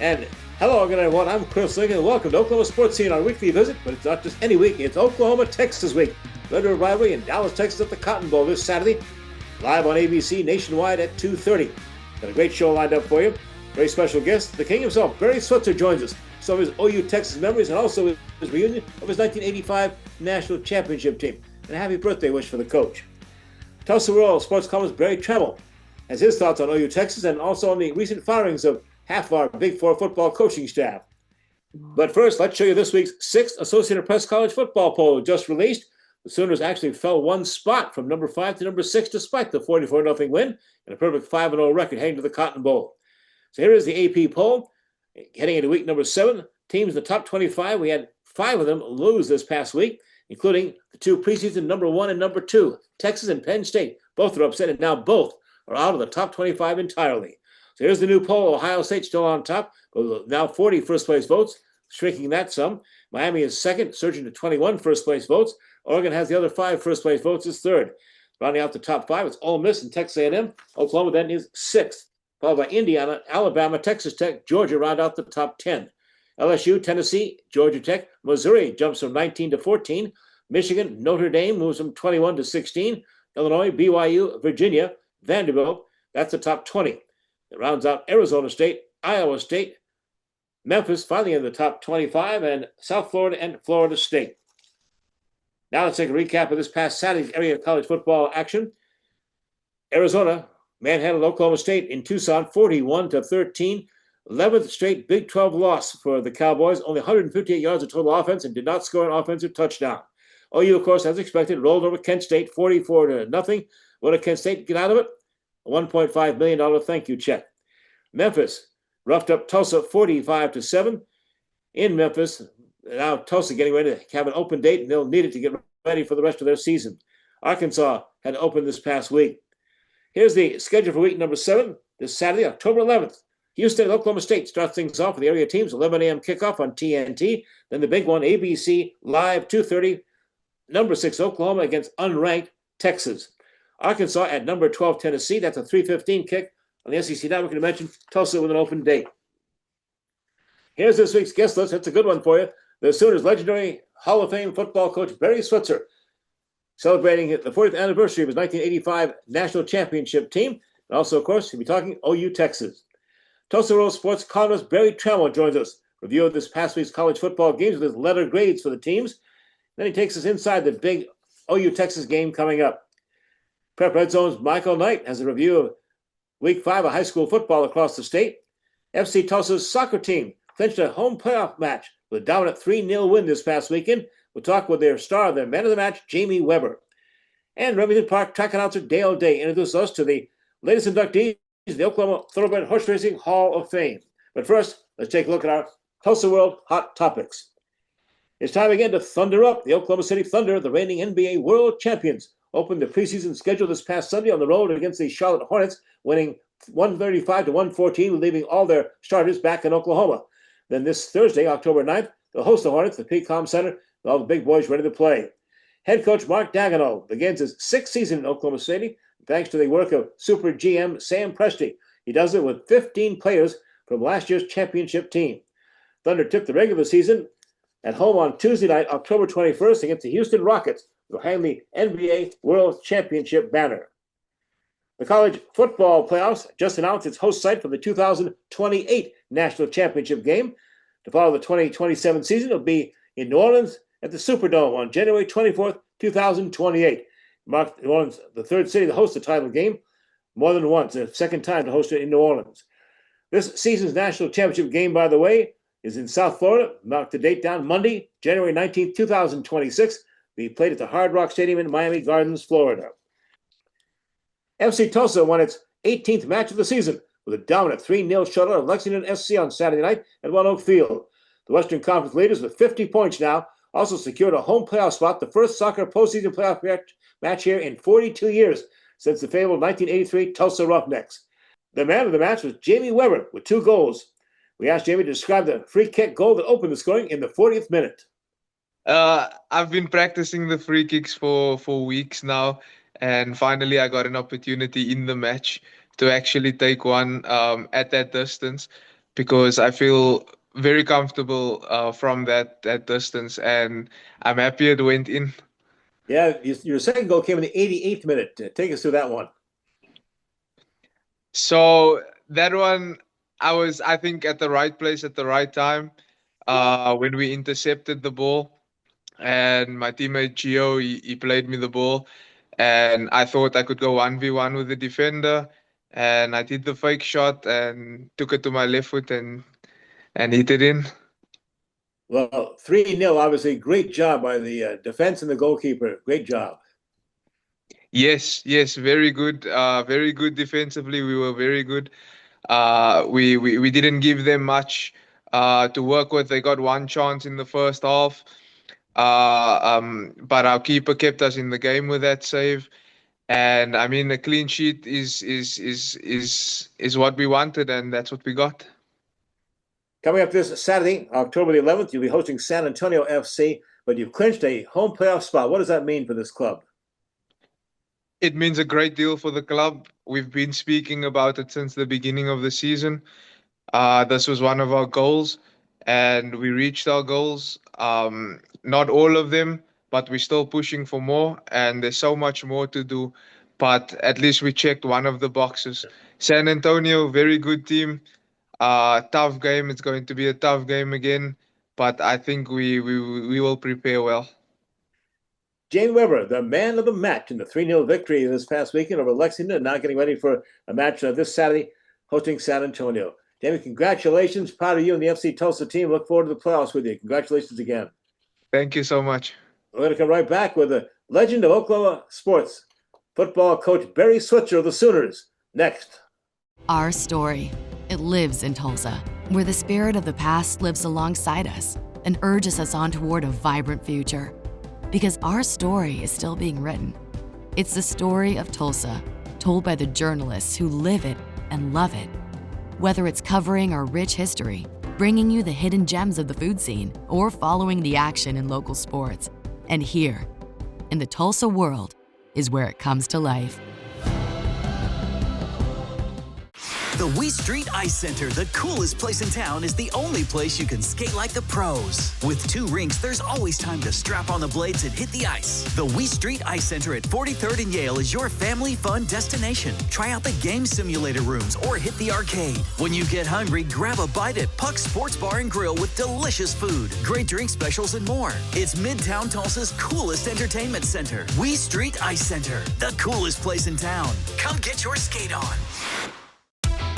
And hello again, everyone. I'm Chris Lincoln. Welcome to Oklahoma Sportscene, our weekly visit. But it's not just any week. It's Oklahoma, Texas week. Red River Rivalry in Dallas, Texas at the Cotton Bowl this Saturday. Live on ABC nationwide at 2:30. Got a great show lined up for you. Very special guest, the king himself, Barry Switzer, joins us. Some of his OU Texas memories and also his reunion of his 1985 national championship team. And a happy birthday wish for the coach. Tulsa World sports columnist Barry Tramel has his thoughts on OU Texas and also on the recent firings of half of our Big Four football coaching staff. But first, let's show you this week's 6th Associated Press college football poll just released. The Sooners actually fell one spot from number 5 to number 6 despite the 44-0 win and a perfect 5-0 record heading to the Cotton Bowl. So here is the AP poll. Heading into week number 7, teams in the top 25, we had 5 of them lose this past week, including the 2 preseason number 1 and number 2, Texas and Penn State. Both are upset, and now both are out of the top 25 entirely. So here's the new poll. Ohio State still on top, but now 40 first-place votes, shrinking that some. Miami is second, surging to 21 first-place votes. Oregon has the other 5 first-place votes, is third. Rounding out the top 5, it's Ole Miss and Texas A&M. Oklahoma then is 6th, followed by Indiana, Alabama, Texas Tech, Georgia round out the top 10. LSU, Tennessee, Georgia Tech, Missouri jumps from 19 to 14. Michigan, Notre Dame moves from 21 to 16. Illinois, BYU, Virginia, Vanderbilt, that's the top 20. It rounds out Arizona State, Iowa State, Memphis finally in the top 25, and South Florida and Florida State. Now let's take a recap of this past Saturday's area college football action. Arizona manhandled Oklahoma State in Tucson 41-13. 11th straight Big 12 loss for the Cowboys. Only 158 yards of total offense and did not score an offensive touchdown. OU, of course, as expected, rolled over Kent State 44-0. What did Kent State get out of it? A $1.5 million thank you check. Memphis roughed up Tulsa 45-7 in Memphis. Now Tulsa getting ready to have an open date, and they'll need it to get ready for the rest of their season. Arkansas had opened this past week. Here's the schedule for week number 7, this Saturday, October 11th. Houston and Oklahoma State starts things off with the area teams, 11 a.m. kickoff on TNT. Then the big one, ABC, live, 2:30, number 6 Oklahoma against unranked Texas. Arkansas at number 12 Tennessee, that's a 3:15 kick on the SEC Network. To mention Tulsa with an open date. Here's this week's guest list. It's a good one for you. The Sooners' legendary Hall of Fame football coach Barry Switzer, celebrating the 40th anniversary of his 1985 national championship team. And also, of course, he'll be talking OU Texas. Tulsa World Sports columnist Barry Tramel joins us. Review of this past week's college football games with his letter grades for the teams. Then he takes us inside the big OU Texas game coming up. Prep Red Zone's Michael Knight has a review of Week 5 of high school football across the state. FC Tulsa's soccer team clinched a home playoff match with a dominant 3-0 win this past weekend. We'll talk with their star, their man of the match, Jamie Weber. And Remington Park track announcer Dale Day introduced us to the latest inductees to the Oklahoma Thoroughbred Horse Racing Hall of Fame. But first, let's take a look at our Tulsa World Hot Topics. It's time again to thunder up. The Oklahoma City Thunder, the reigning NBA World Champions, opened the preseason schedule this past Sunday on the road against the Charlotte Hornets, winning 135-114, leaving all their starters back in Oklahoma. Then this Thursday, October 9th, they'll host the Hornets at the PCOM Center with all the big boys ready to play. Head coach Mark Daigneault begins his 6th season in Oklahoma City, thanks to the work of Super GM Sam Presti. He does it with 15 players from last year's championship team. Thunder tipped the regular season at home on Tuesday night, October 21st, against the Houston Rockets, who hang the NBA World Championship banner. The college football playoffs just announced its host site for the 2028 National Championship game. To follow the 2027 season, it'll be in New Orleans at the Superdome on January 24th, 2028. Mark New Orleans, the third city to host the title game more than once, the second time to host it in New Orleans. This season's national championship game, by the way, is in South Florida. Mark the date down Monday, January 19th, 2026. Be played at the Hard Rock Stadium in Miami Gardens, Florida. FC Tulsa won its 18th match of the season with a dominant 3-0 shutout of Lexington SC on Saturday night at One Oak Field. The Western Conference leaders with 50 points now also secured a home playoff spot, the first soccer postseason playoff match here in 42 years since the fabled 1983 Tulsa Roughnecks. The man of the match was Jamie Weber with 2 goals. We asked Jamie to describe the free kick goal that opened the scoring in the 40th minute. I've been practicing the free kicks for weeks now, and finally I got an opportunity in the match to actually take one at that distance. because I feel very comfortable from that distance, and I'm happy it went in. Yeah, your second goal came in the 88th minute. Take us through that one. So that one, I think, at the right place at the right time when we intercepted the ball. And my teammate Gio, he played me the ball, and I thought I could go 1v1 with the defender, and I did the fake shot and took it to my left foot and hit it in. Well, 3-0, obviously, great job by the defense and the goalkeeper. Great job. Yes, very good defensively. We were very good. We didn't give them much to work with. They got one chance in the first half, but our keeper kept us in the game with that save. And I mean, a clean sheet is what we wanted, and that's what we got. Coming up this Saturday, October the 11th, you'll be hosting San Antonio FC, but you've clinched a home playoff spot. What does that mean for this club? It means a great deal for the club. We've been speaking about it since the beginning of the season. This was one of our goals, and we reached our goals. Not all of them, but we're still pushing for more, and there's so much more to do. But at least we checked one of the boxes. San Antonio, very good team. Tough game. It's going to be a tough game again, but I think we will prepare well. Jane Weber, the man of the match in the 3-0 victory this past weekend over Lexington, and now getting ready for a match this Saturday, hosting San Antonio. Jamie, congratulations. Proud of you and the FC Tulsa team. Look forward to the playoffs with you. Congratulations again. Thank you so much. We're going to come right back with the legend of Oklahoma sports, football coach Barry Switzer of the Sooners, next. Our story, it lives in Tulsa, where the spirit of the past lives alongside us and urges us on toward a vibrant future. Because our story is still being written. It's the story of Tulsa, told by the journalists who live it and love it. Whether it's covering our rich history, bringing you the hidden gems of the food scene, or following the action in local sports. And here, in the Tulsa world, is where it comes to life. The Wee Street Ice Center, the coolest place in town, is the only place you can skate like the pros. With 2 rinks, there's always time to strap on the blades and hit the ice. The Wee Street Ice Center at 43rd and Yale is your family fun destination. Try out the game simulator rooms or hit the arcade. When you get hungry, grab a bite at Puck's Sports Bar and Grill with delicious food, great drink specials, and more. It's Midtown Tulsa's coolest entertainment center. Wee Street Ice Center, the coolest place in town. Come get your skate on.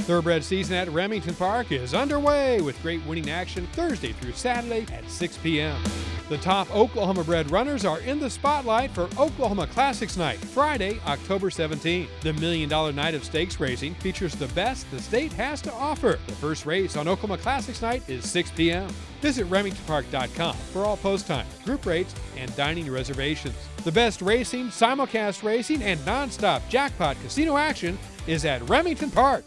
Thoroughbred season at Remington Park is underway with great winning action Thursday through Saturday at 6 p.m. The top Oklahoma bred runners are in the spotlight for Oklahoma Classics Night, Friday, October 17. The $1 Million Night of Stakes Racing features the best the state has to offer. The first race on Oklahoma Classics Night is 6 p.m. Visit RemingtonPark.com for all post times, group rates, and dining reservations. The best racing, simulcast racing, and nonstop jackpot casino action is at Remington Park.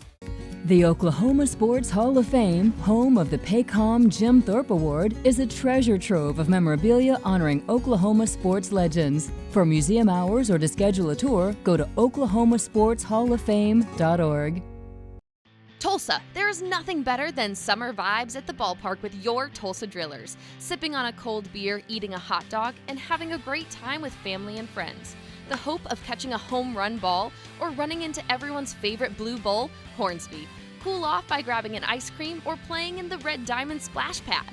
The Oklahoma Sports Hall of Fame, home of the Paycom Jim Thorpe Award, is a treasure trove of memorabilia honoring Oklahoma sports legends. For museum hours or to schedule a tour, go to oklahomasportshalloffame.org. Tulsa, there is nothing better than summer vibes at the ballpark with your Tulsa Drillers. Sipping on a cold beer, eating a hot dog, and having a great time with family and friends. The hope of catching a home run ball or running into everyone's favorite blue bowl, Hornsby. Cool off by grabbing an ice cream or playing in the Red Diamond Splash Pad.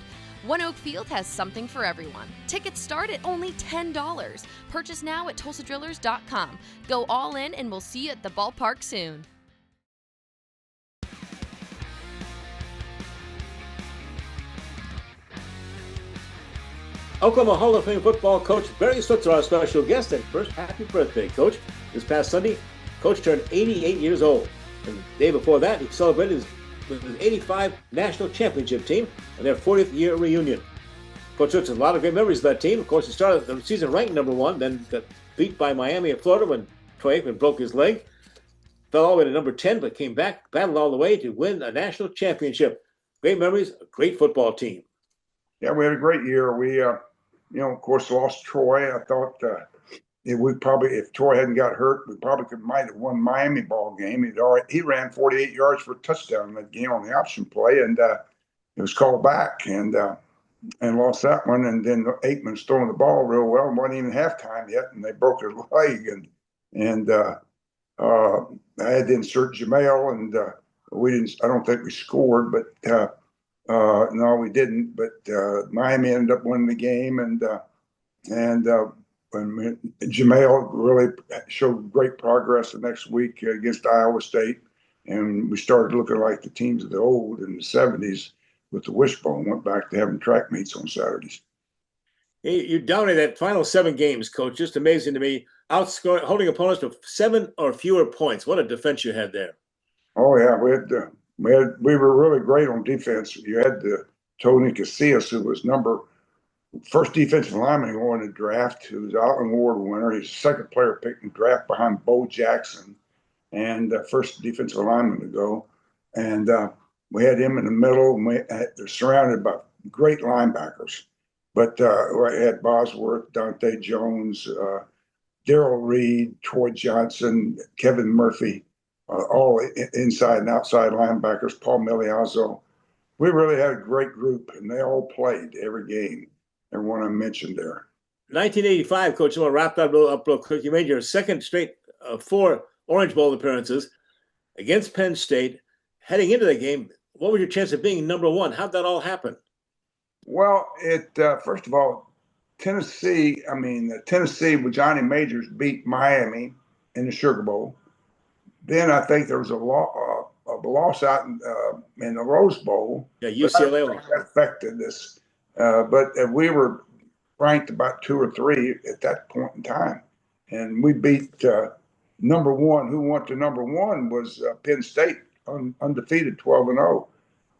One Oak Field has something for everyone. Tickets start at only $10. Purchase now at TulsaDrillers.com. Go all in and we'll see you at the ballpark soon. Oklahoma Hall of Fame football coach Barry Switzer, our special guest. And first, happy birthday, Coach. This past Sunday, Coach turned 88 years old. And the day before that, he celebrated his 85 national championship team and their 40th year reunion. Coach Switzer has a lot of great memories of that team. Of course, he started the season ranked number 1, then got beat by Miami at Florida when Troy Aikman broke his leg. Fell all the way to number 10, but came back, battled all the way to win a national championship. Great memories, a great football team. Yeah, we had a great year. We, of course, lost Troy. I thought we probably, if Troy hadn't got hurt, we probably might have won Miami ball game. He ran 48 yards for a touchdown in that game on the option play, and it was called back and lost that one. And then Aikman's throwing the ball real well, and wasn't even halftime yet, and they broke his leg. And I had to insert Jamel, and we didn't. I don't think we scored, but no, we didn't. But Miami ended up winning the game, and when Jamel really showed great progress the next week against Iowa State, and we started looking like the teams of the old in the 70s with the wishbone. Went back to having track meets on Saturdays. You dominated that final 7 games, Coach. Just amazing to me. Outscoring, holding opponents to 7 or fewer points. What a defense you had there. Oh yeah, we were really great on defense. You had Tony Casillas, who was first defensive lineman going in the draft, who was Outland Award winner. He's the second player picked in the draft behind Bo Jackson, and first defensive lineman to go. And we had him in the middle, and they're surrounded by great linebackers. But we had Bosworth, Dante Jones, Darrell Reed, Troy Johnson, Kevin Murphy, all inside and outside linebackers, Paul Miliazzo. We really had a great group, and they all played every game, everyone I mentioned there. 1985, Coach, I want to wrap that up real quick. You made your second straight 4 Orange Bowl appearances against Penn State. Heading into the game, what was your chance of being number 1? How'd that all happen? Well, first of all, Tennessee with Johnny Majors beat Miami in the Sugar Bowl. Then I think there was a loss out in the Rose Bowl. Yeah, UCLA that affected us. But we were ranked about 2 or 3 at that point in time. And we beat number 1. Who went to number 1 was Penn State, undefeated, 12-0.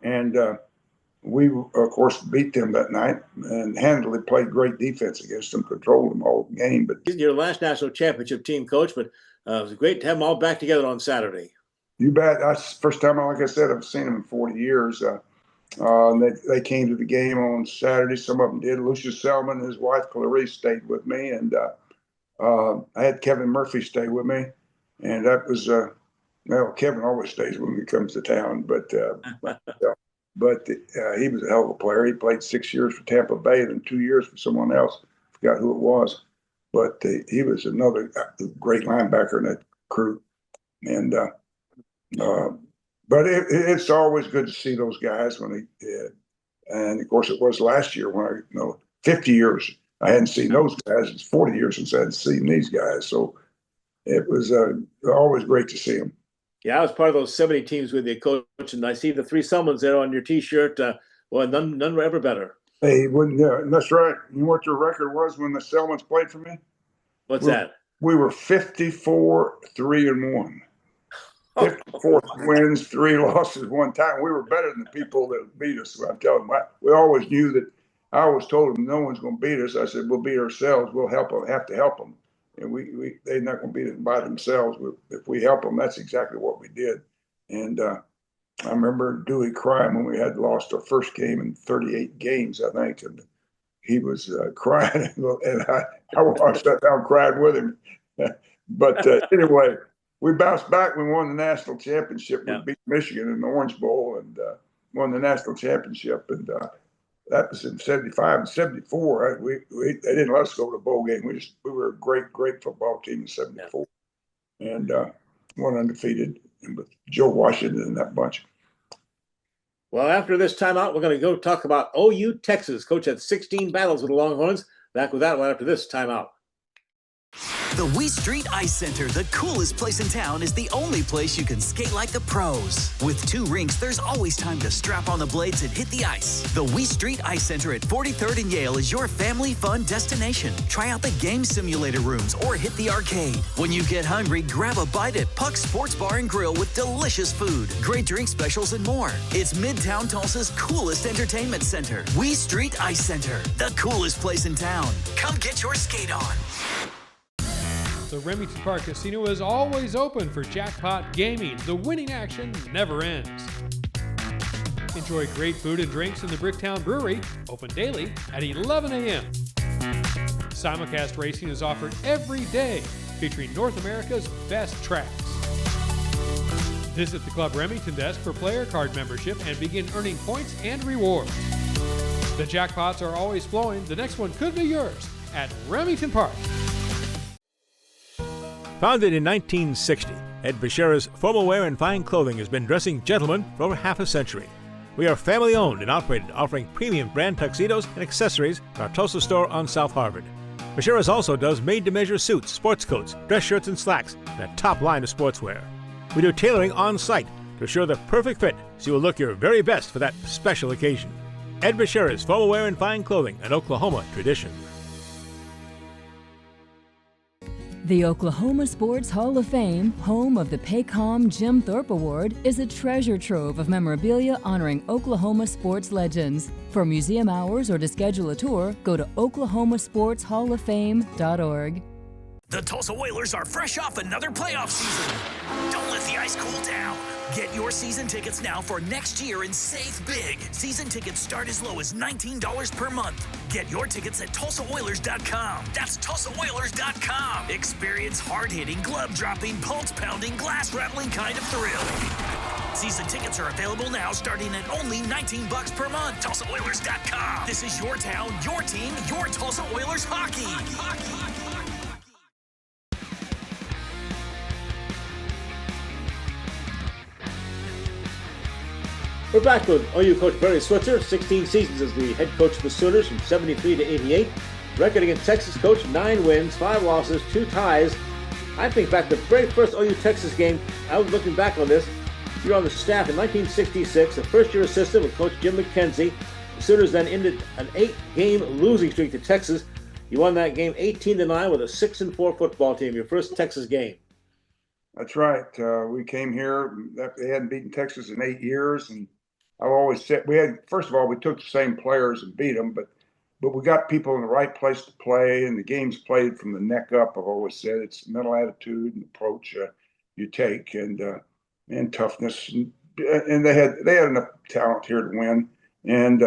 And we, of course, beat them that night and handily played great defense against them, controlled them all game. But your last national championship team, Coach, but it was great to have them all back together on Saturday. You bet. That's the first time, like I said, I've seen them in 40 years. They came to the game on Saturday. Some of them did. Lucius Selman and his wife, Clarice, stayed with me. And I had Kevin Murphy stay with me. And that was, Kevin always stays when he comes to town. But he was a hell of a player. He played 6 years for Tampa Bay and then 2 years for someone else. Forgot who it was. But he was another great linebacker in that crew. And but it's always good to see those guys when and of course it was last year when 50 years I hadn't seen those guys. It's 40 years since I hadn't seen these guys. So it was always great to see them. Yeah, I was part of those 70 teams with you, Coach, and I see the 3 Selmans there on your T-shirt. Well, none were ever better. Hey, that's right. You know what your record was when the Selmans played for me? What's that? We were 54-3-1. 54 wins, 3 losses, 1 tie. We were better than the people that beat us. I'm telling them, we always knew that. I always told them no one's going to beat us. I said we'll beat ourselves. We'll help them. Have to help them, and they're not going to beat us by themselves. If we help them, that's exactly what we did. And I remember Dewey crying when we had lost our first game in 38 games, I think, and he was crying, and I sat down and cried with him. But anyway, we bounced back. We won the national championship. We beat Michigan in the Orange Bowl and won the national championship. And that was in 75 and 74. They didn't let us go to the bowl game. We were a great football team in 74. And won undefeated with Joe Washington and that bunch. Well, after this timeout, we're going to go talk about OU Texas. Coach had 16 battles with the Longhorns. Back with that one after this timeout. The Wee Street Ice Center, the coolest place in town, is the only place you can skate like the pros. With 2 rinks, there's always time to strap on the blades and hit the ice. The Wee Street Ice Center at 43rd and Yale is your family fun destination. Try out the game simulator rooms or hit the arcade. When you get hungry, grab a bite at Puck's Sports Bar and Grill with delicious food, great drink specials, and more. It's Midtown Tulsa's coolest entertainment center. Wee Street Ice Center, the coolest place in town. Come get your skate on. The Remington Park Casino is always open for jackpot gaming. The winning action never ends. Enjoy great food and drinks in the Bricktown Brewery, open daily at 11 a.m. Simulcast racing is offered every day, featuring North America's best tracks. Visit the Club Remington desk for player card membership and begin earning points and rewards. The jackpots are always flowing. The next one could be yours at Remington Park. Founded in 1960, Ed Bashira's Formal Wear and Fine Clothing has been dressing gentlemen for over half a century. We are family owned and operated, offering premium brand tuxedos and accessories at our Tulsa store on South Harvard. Bashira's also does made-to-measure suits, sports coats, dress shirts and slacks, and a top line of sportswear. We do tailoring on site to assure the perfect fit so you will look your very best for that special occasion. Ed Bashira's Formal Wear and Fine Clothing, an Oklahoma tradition. The Oklahoma Sports Hall of Fame, home of the Paycom Jim Thorpe Award, is a treasure trove of memorabilia honoring Oklahoma sports legends. For museum hours or to schedule a tour, go to oklahomasportshalloffame.org. The Tulsa Whalers are fresh off another playoff season. Don't let the ice cool down. Get your season tickets now for next year and save big. Season tickets start as low as $19 per month. Get your tickets at TulsaOilers.com. That's TulsaOilers.com. Experience hard-hitting, glove-dropping, pulse-pounding, glass-rattling kind of thrill. Season tickets are available now starting at only $19 per month. TulsaOilers.com. This is your town, your team, your Tulsa Oilers hockey. We're back with OU coach Barry Switzer, 16 seasons as the head coach of the Sooners from 73 to 88. Record against Texas coach, 9 wins, 5 losses, 2 ties. I think back to the very first OU-Texas game, I was looking back on this. You were on the staff in 1966, a first-year assistant with Coach Jim McKenzie. The Sooners then ended an 8-game losing streak to Texas. You won that game 18-9 with a 6-4 football team, your first Texas game. That's right. We came here. They hadn't beaten Texas in 8 years, and I've always said first of all, we took the same players and beat them, but we got people in the right place to play, and the game's played from the neck up. I've always said it's mental attitude and approach you take, and toughness, and they had enough talent here to win, and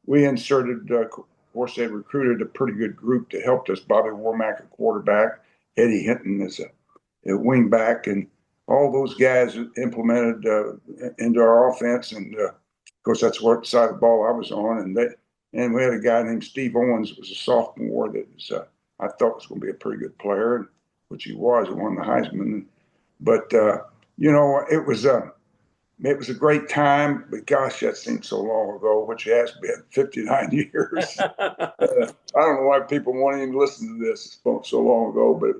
we inserted. Of course, they recruited a pretty good group that helped us. Bobby Warmack, a quarterback, Eddie Hinton as a wing back, and all those guys implemented into our offense, and of course, that's what side of the ball I was on, and we had a guy named Steve Owens, who was a sophomore that was, I thought was going to be a pretty good player, which he was. He won the Heisman. But it was a great time. But gosh, that seems so long ago, which has been 59 years. I don't know why people want to even listen to this. It's so long ago, but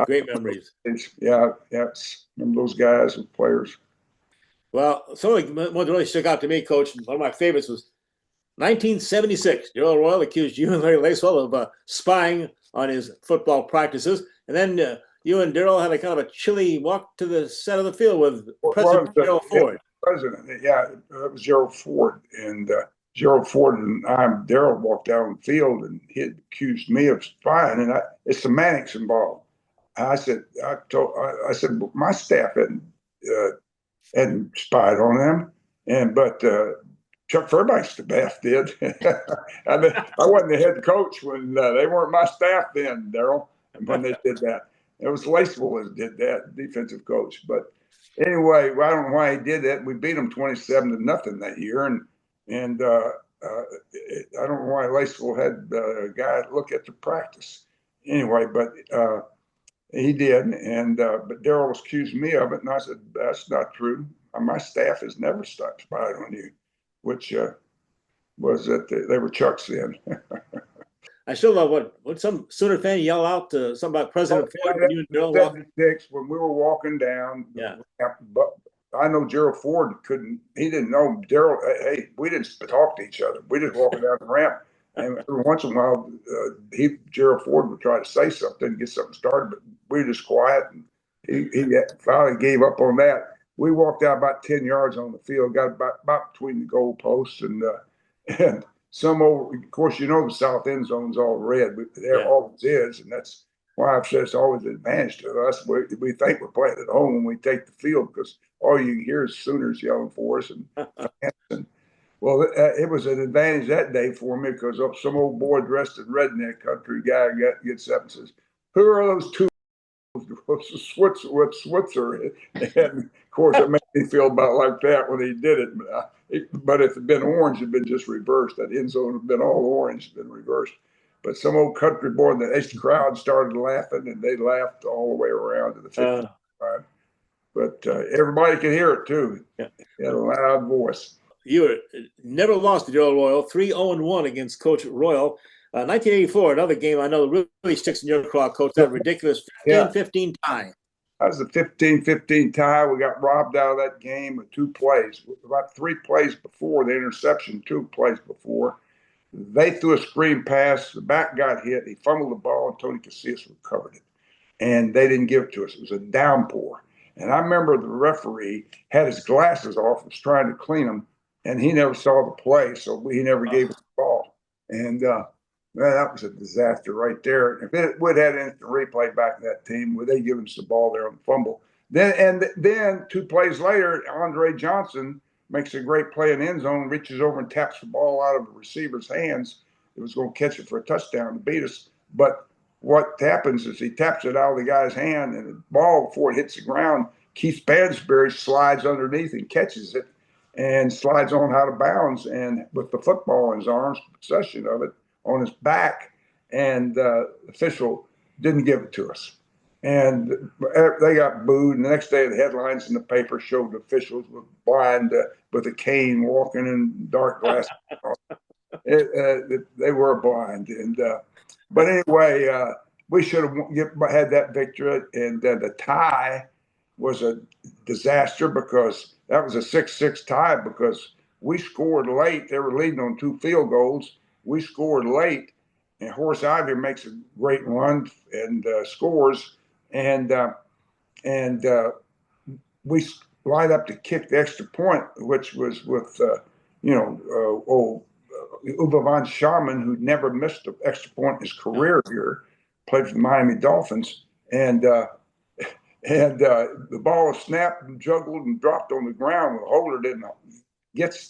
great memories. Yeah. Remember those guys and players. Well, something that really stuck out to me, Coach, and one of my favorites was 1976. Gerald Royal accused you and Larry Lacewell of spying on his football practices. And then you and Darrell had a kind of a chilly walk to the set of the field with President Gerald Ford. It was Gerald Ford. And Gerald Ford and Darrell walked down the field, and he had accused me of spying. And it's semantics involved. I said, my staff hadn't spied on them, but Chuck Fairbanks, the staff did. I wasn't the head coach when they weren't my staff then, Darrell, when they did that. It was Lacewell that did that, defensive coach. But anyway, I don't know why he did that. We beat them 27-0 that year, and I don't know why Lacewell had a guy look at the practice. Anyway, but he did, and but Darrell was accusing me of it, and I said, that's not true. My staff has never spied on you, which was that they were Chuck's then. I still love what some Sooner fan yell out to something about President Ford when you and Darrell walked. When we were walking down, yeah. But I know Gerald Ford he didn't know Darrell. Hey, we didn't talk to each other. We just walking down the ramp. And every once in a while, Gerald Ford would try to say something, get something started, but we were just quiet. And he finally gave up on that. We walked out about 10 yards on the field, got about between the goal posts, and some over. Of course, the south end zone's all red. There always is, and that's why I've said it's always an advantage to us. We think we're playing at home when we take the field, because all you can hear is Sooners yelling for us, and Well, it was an advantage that day for me because some old boy dressed in redneck country guy gets up and says, "Who are those two Switzer with Switzer?" And of course, it made me feel about like that when he did it. But if it had been orange, it'd been just reversed. That end zone had been all orange, been reversed. But some old country boy, the crowd started laughing, and they laughed all the way around to the 55. But everybody could hear it too. Yeah. He had a loud voice. You were never lost to Joe Royal, 3-0-1 against Coach Royal. 1984, another game I know really sticks in your craw, Coach, that ridiculous 15-15 tie. That was a 15-15 tie. We got robbed out of that game with 2 plays. About 3 plays before the interception, 2 plays before. They threw a screen pass. The back got hit. He fumbled the ball, and Tony Casillas recovered it. And they didn't give it to us. It was a downpour. And I remember the referee had his glasses off, was trying to clean them, and he never saw the play, so he never gave us the ball. And that was a disaster right there. If it would have had instant replay back in that team, would they give us the ball there on the fumble? Then 2 plays later, Andre Johnson makes a great play in the end zone, reaches over and taps the ball out of the receiver's hands. It was going to catch it for a touchdown to beat us. But what happens is he taps it out of the guy's hand, and the ball, before it hits the ground, Keith Bansbury slides underneath and catches it and slides on out of bounds, and with the football in his arms, possession of it on his back, and the official didn't give it to us. And they got booed, and the next day the headlines in the paper showed officials with blind, with a cane, walking in dark glasses. They were blind. But anyway, we should have had that victory, and the tie was a disaster because that was a 6-6 tie because we scored late. They were leading on 2 field goals. We scored late, and Horace Ivy makes a great run and scores, and we lined up to kick the extra point, which was with Uwe von Schaman, who never missed an extra point in his career here, played for the Miami Dolphins, and the ball was snapped and juggled and dropped on the ground. The holder didn't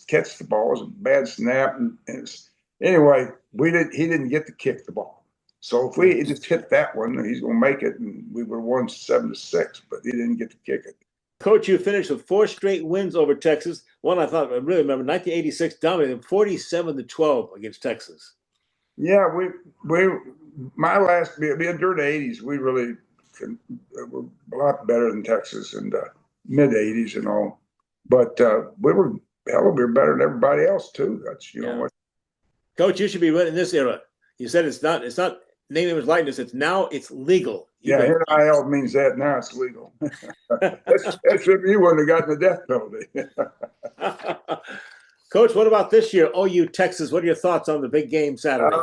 catch the ball. It was a bad snap, anyway, he didn't get to kick the ball. So if we just hit that one, he's going to make it, and we would have won 7-6, but he didn't get to kick it. Coach, you finished with 4 straight wins over Texas. One I really remember, 1986, dominated 47-12 against Texas. Yeah, my last during the 80s, we really were a lot better than Texas in the mid 80s and all. But we were better than everybody else too. That's what. Coach, you should be running this era. You said it's not name, image, likeness. It's legal. NIL means that now it's legal. That's if you wouldn't have gotten the death penalty. Coach, what about this year? OU Texas. What are your thoughts on the big game Saturday?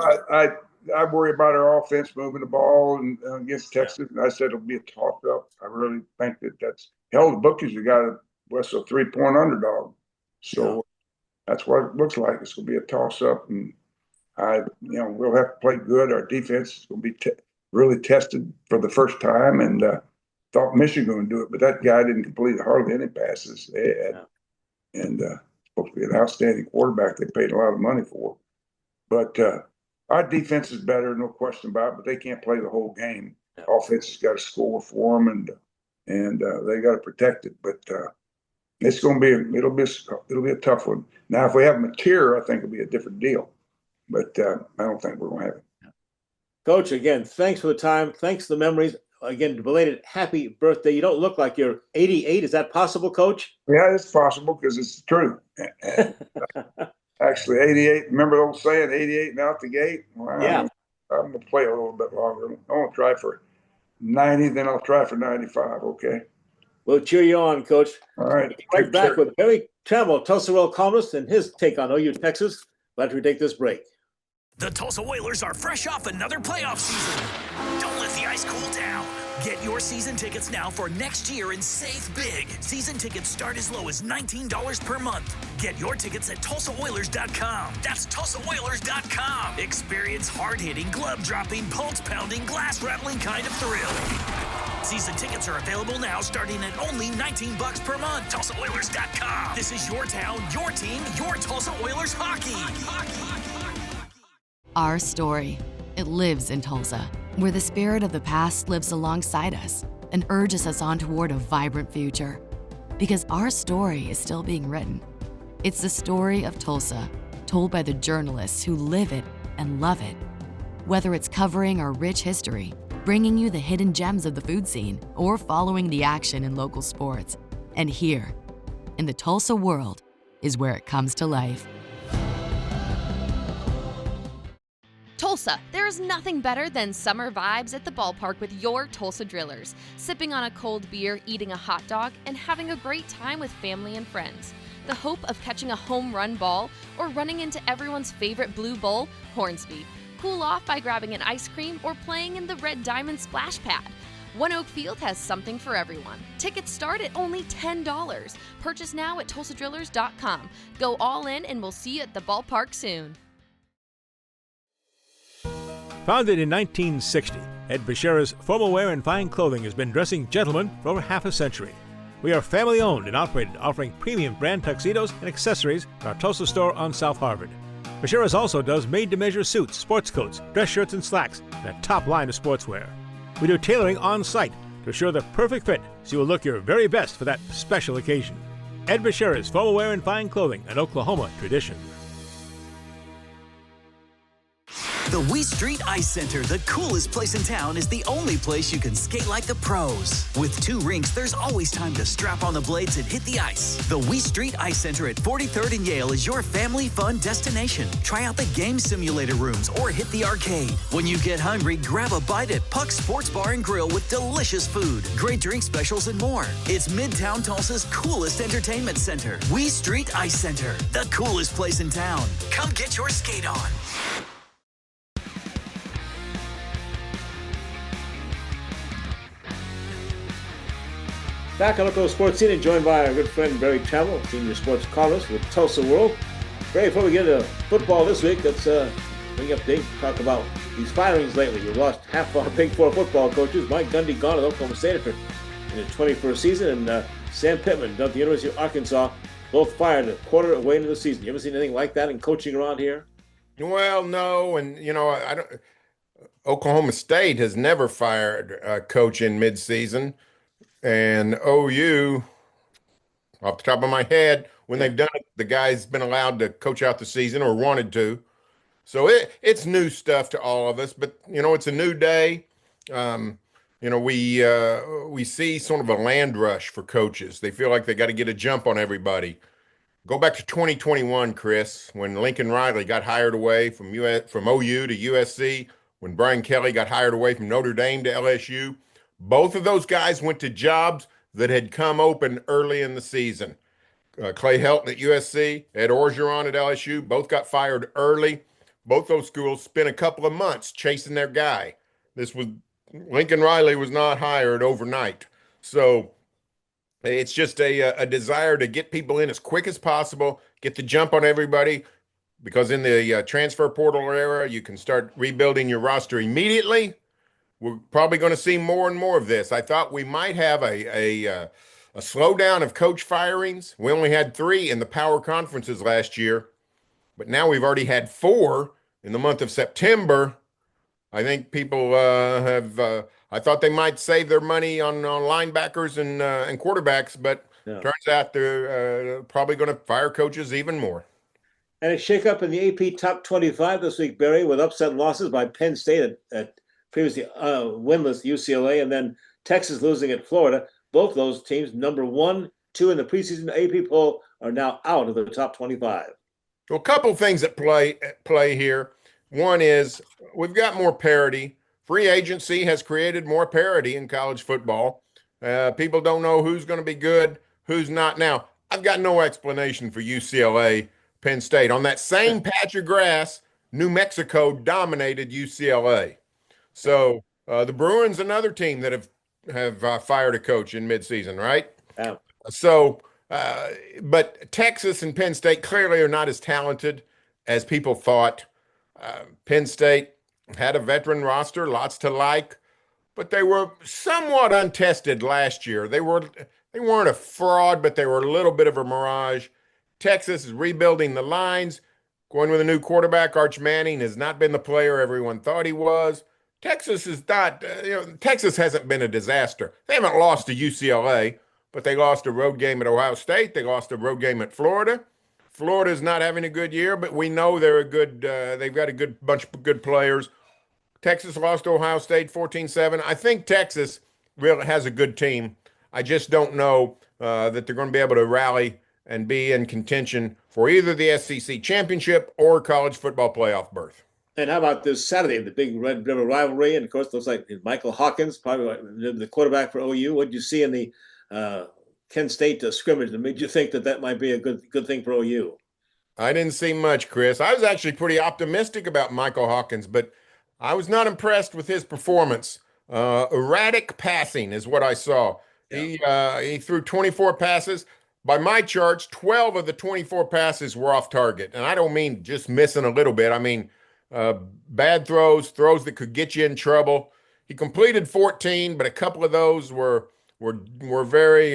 I worry about our offense moving the ball against Texas. And I said it'll be a toss-up. I really think that's hell. The bookies have got us a 3-point underdog, so that's what it looks like. It's going to be a toss-up, and we'll have to play good. Our defense is going to be really tested for the first time, and thought Michigan would do it, but that guy didn't complete hardly any passes they had, and supposed to be an outstanding quarterback. They paid a lot of money for, but our defense is better, no question about it. But they can't play the whole game. Offense has got to score for them, and they got to protect it. But it's going to be it'll be a tough one. Now, if we have Mateer, I think it'll be a different deal. But I don't think we're going to have it. Coach, again, thanks for the time. Thanks for the memories. Again, belated happy birthday. You don't look like you're 88. Is that possible, Coach? Yeah, it's possible because it's true. Actually, 88. Remember the old saying, 88 and out the gate? Well, yeah. I'm going to play a little bit longer. I want to try for 90, then I'll try for 95, okay? We'll cheer you on, Coach. All right. Right back with Barry Tramel, Tulsa Royal columnist, and his take on OU Texas. Glad we take this break. The Tulsa Whalers are fresh off another playoff season. Don't let the ice cool down. Get your season tickets now for next year and save big. Season tickets start as low as $19 per month. Get your tickets at TulsaWhalers.com. That's TulsaWhalers.com. Experience hard-hitting, glove-dropping, pulse-pounding, glass-rattling kind of thrill. Season tickets are available now starting at only $19 per month. TulsaOilers.com. This is your town, your team, your Tulsa Oilers hockey. Our story, it lives in Tulsa, where the spirit of the past lives alongside us and urges us on toward a vibrant future. Because our story is still being written. It's the story of Tulsa, told by the journalists who live it and love it. Whether it's covering our rich history, bringing you the hidden gems of the food scene, or following the action in local sports. And here, in the Tulsa world, is where it comes to life. Tulsa, there is nothing better than summer vibes at the ballpark with your Tulsa Drillers, sipping on a cold beer, eating a hot dog, and having a great time with family and friends. The hope of catching a home run ball or running into everyone's favorite blue bowl, Hornsby. Cool off by grabbing an ice cream or playing in the Red Diamond Splash Pad. One Oak Field has something for everyone. Tickets start at only $10. Purchase now at TulsaDrillers.com. Go all in and we'll see you at the ballpark soon. Founded in 1960, Ed Bashira's Formal Wear and Fine Clothing has been dressing gentlemen for over half a century. We are family owned and operated, offering premium brand tuxedos and accessories in our Tulsa store on South Harvard. Bashira's also does made-to-measure suits, sports coats, dress shirts, and slacks, and a top line of sportswear. We do tailoring on-site to assure the perfect fit so you will look your very best for that special occasion. Ed Bashira's Formal Wear and Fine Clothing, an Oklahoma tradition. The Wee Street Ice Center, the coolest place in town, is the only place you can skate like the pros. With 2 rinks, there's always time to strap on the blades and hit the ice. The Wee Street Ice Center at 43rd and Yale is your family fun destination. Try out the game simulator rooms or hit the arcade. When you get hungry, grab a bite at Puck's Sports Bar and Grill with delicious food, great drink specials, and more. It's Midtown Tulsa's coolest entertainment center. Wee Street Ice Center, the coolest place in town. Come get your skate on. Back on Oklahoma Sportscene and joined by our good friend Barry Tramel, senior sports columnist with Tulsa World. Barry, before we get into football this week, let's bring up Dave, talk about these firings lately. We've lost half our Big Four football coaches. Mike Gundy gone at Oklahoma State in his 21st season, and Sam Pittman down at the University of Arkansas, both fired a quarter way into the season. You ever seen anything like that in coaching around here? Well, no, and I don't. Oklahoma State has never fired a coach in midseason. And OU, off the top of my head, when they've done it, the guy's been allowed to coach out the season or wanted to. So it's new stuff to all of us, but it's a new day. We see sort of a land rush for coaches. They feel like they got to get a jump on everybody. Go back to 2021, Chris, when Lincoln Riley got hired away from OU to USC, when Brian Kelly got hired away from Notre Dame to LSU. Both of those guys went to jobs that had come open early in the season. Clay Helton at USC, Ed Orgeron at LSU, both got fired early. Both those schools spent a couple of months chasing their guy. Lincoln Riley was not hired overnight. So it's just a desire to get people in as quick as possible, get the jump on everybody, because in the transfer portal era, you can start rebuilding your roster immediately. We're probably going to see more and more of this. I thought we might have a slowdown of coach firings. We only had 3 in the power conferences last year, but now we've already had 4 in the month of September. I think people I thought they might save their money on linebackers and quarterbacks, but turns out they're probably going to fire coaches even more. And a shake-up in the AP Top 25 this week, Barry, with upset losses by Penn State at previously winless UCLA, and then Texas losing at Florida. Both those teams, number 1, 2 in the preseason AP poll, are now out of the top 25. Well, a couple things at play here. One is we've got more parity. Free agency has created more parity in college football. People don't know who's going to be good, who's not. Now, I've got no explanation for UCLA, Penn State. On that same patch of grass, New Mexico dominated UCLA. So the Bruins, another team that have fired a coach in midseason, right? Yeah. So, but Texas and Penn State clearly are not as talented as people thought. Penn State had a veteran roster, lots to like, but they were somewhat untested last year. They weren't a fraud, but they were a little bit of a mirage. Texas is rebuilding the lines, going with a new quarterback. Arch Manning has not been the player everyone thought he was. Texas is not, Texas hasn't been a disaster. They haven't lost to UCLA, but they lost a road game at Ohio State. They lost a road game at Florida. Florida's not having a good year, but we know they're a good, they've got a good bunch of good players. Texas lost to Ohio State 14-7. I think Texas really has a good team. I just don't know that they're going to be able to rally and be in contention for either the SEC championship or college football playoff berth. And how about this Saturday, the big Red River Rivalry? And of course, looks like Michael Hawkins, probably the quarterback for OU. What did you see in the Kent State scrimmage that made you think that might be a good thing for OU? I didn't see much, Chris. I was actually pretty optimistic about Michael Hawkins, but I was not impressed with his performance. Erratic passing is what I saw. Yeah. He threw 24 passes. By my charts, 12 of the 24 passes were off target. And I don't mean just missing a little bit. I mean bad throws that could get you in trouble. He completed 14, but a couple of those were very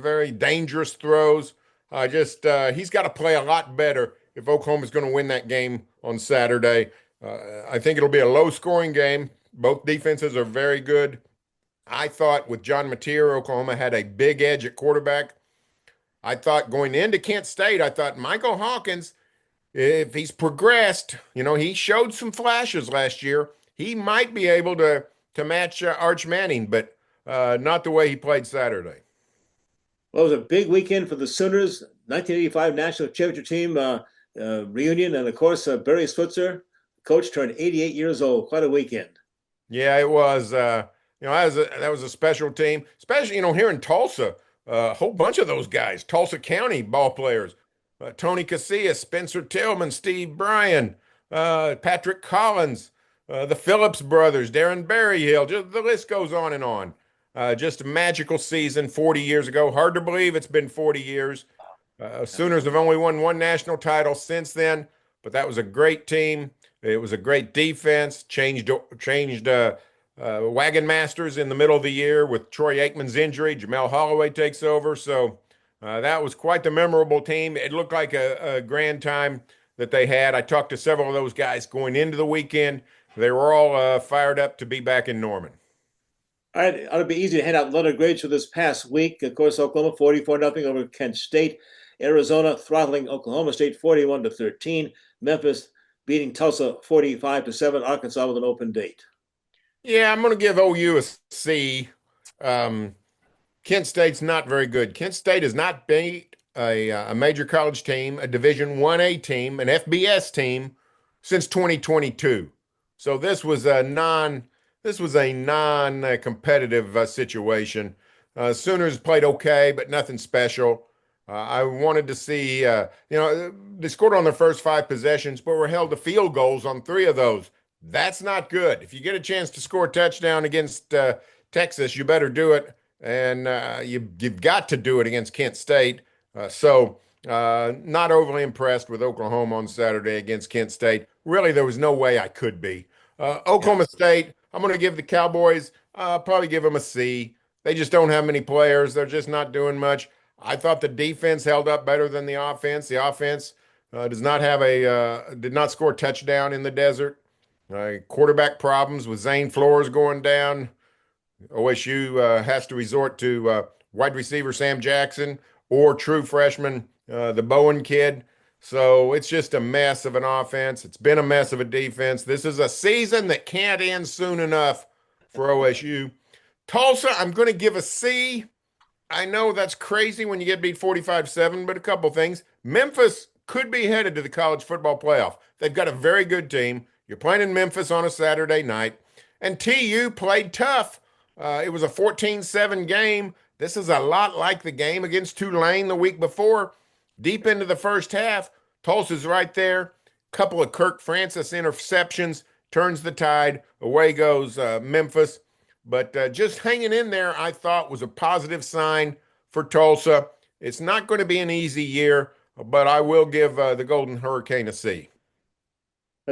very dangerous throws. He's got to play a lot better if Oklahoma's going to win that game on Saturday. I think it'll be a low-scoring game. Both defenses are very good. I thought with John Mateer, Oklahoma had a big edge at quarterback. I thought going into Kent State, I thought Michael Hawkins, if he's progressed, he showed some flashes last year. He might be able to match Arch Manning, but not the way he played Saturday. Well, it was a big weekend for the Sooners. 1985 National Championship Team reunion, and of course, Barry Switzer, coach, turned 88 years old. Quite a weekend. Yeah, it was. That was a special team, especially here in Tulsa. A whole bunch of those guys, Tulsa County ball players, Tony Casillas, Spencer Tillman, Steve Bryan, Patrick Collins, the Phillips brothers, Darren Berryhill. Just the list goes on and on. Just a magical season 40 years ago. Hard to believe it's been 40 years. Sooners have only won one national title since then, but that was a great team. It was a great defense. Changed wagon masters in the middle of the year with Troy Aikman's injury. Jamel Holloway takes over. So that was quite the memorable team. It looked like a grand time that they had. I talked to several of those guys going into the weekend. They were all fired up to be back in Norman. All right, it ought to be easy to hand out letter grades for this past week. Of course, Oklahoma 44-0 over Kent State. Arizona throttling Oklahoma State 41-13. Memphis beating Tulsa 45-7. Arkansas with an open date. Yeah, I'm going to give OU a C. Kent State's not very good. Kent State has not beat a major college team, a Division 1A team, an FBS team since 2022. So this was a non-competitive situation. Sooners played okay, but nothing special. I wanted to see, they scored on their first 5 possessions, but were held to field goals on 3 of those. That's not good. If you get a chance to score a touchdown against Texas, you better do it. And you've got to do it against Kent State. So not overly impressed with Oklahoma on Saturday against Kent State. Really, there was no way I could be. Oklahoma State, I'm going to give the Cowboys, probably give them a C. They just don't have many players. They're just not doing much. I thought the defense held up better than the offense. The offense did not score a touchdown in the desert. Quarterback problems with Zane Flores going down. OSU has to resort to wide receiver Sam Jackson or true freshman, the Bowen kid. So it's just a mess of an offense. It's been a mess of a defense. This is a season that can't end soon enough for OSU. Tulsa, I'm going to give a C. I know that's crazy when you get beat 45-7, but a couple things. Memphis could be headed to the college football playoff. They've got a very good team. You're playing in Memphis on a Saturday night. And TU played tough. It was a 14-7 game. This is a lot like the game against Tulane the week before. Deep into the first half, Tulsa's right there. Couple of Kirk Francis interceptions, turns the tide. Away goes Memphis. But just hanging in there, I thought, was a positive sign for Tulsa. It's not going to be an easy year, but I will give the Golden Hurricane a C.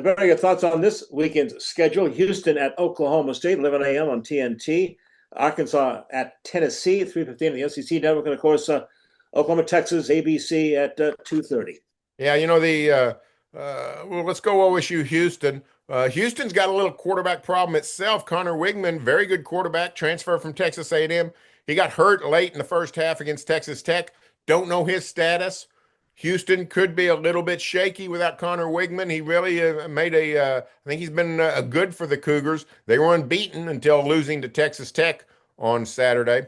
Barry, your thoughts on this weekend's schedule? Houston at Oklahoma State, 11 a.m. on TNT. Arkansas at Tennessee, 3:15 on the SEC Network. And, of course, Oklahoma, Texas, ABC at 2:30. Yeah, well, let's go OSU Houston. Houston's got a little quarterback problem itself. Connor Wigman, very good quarterback, transfer from Texas A&M. He got hurt late in the first half against Texas Tech. Don't know his status. Houston could be a little bit shaky without Connor Wigman. He really I think he's been good for the Cougars. They were unbeaten until losing to Texas Tech on Saturday.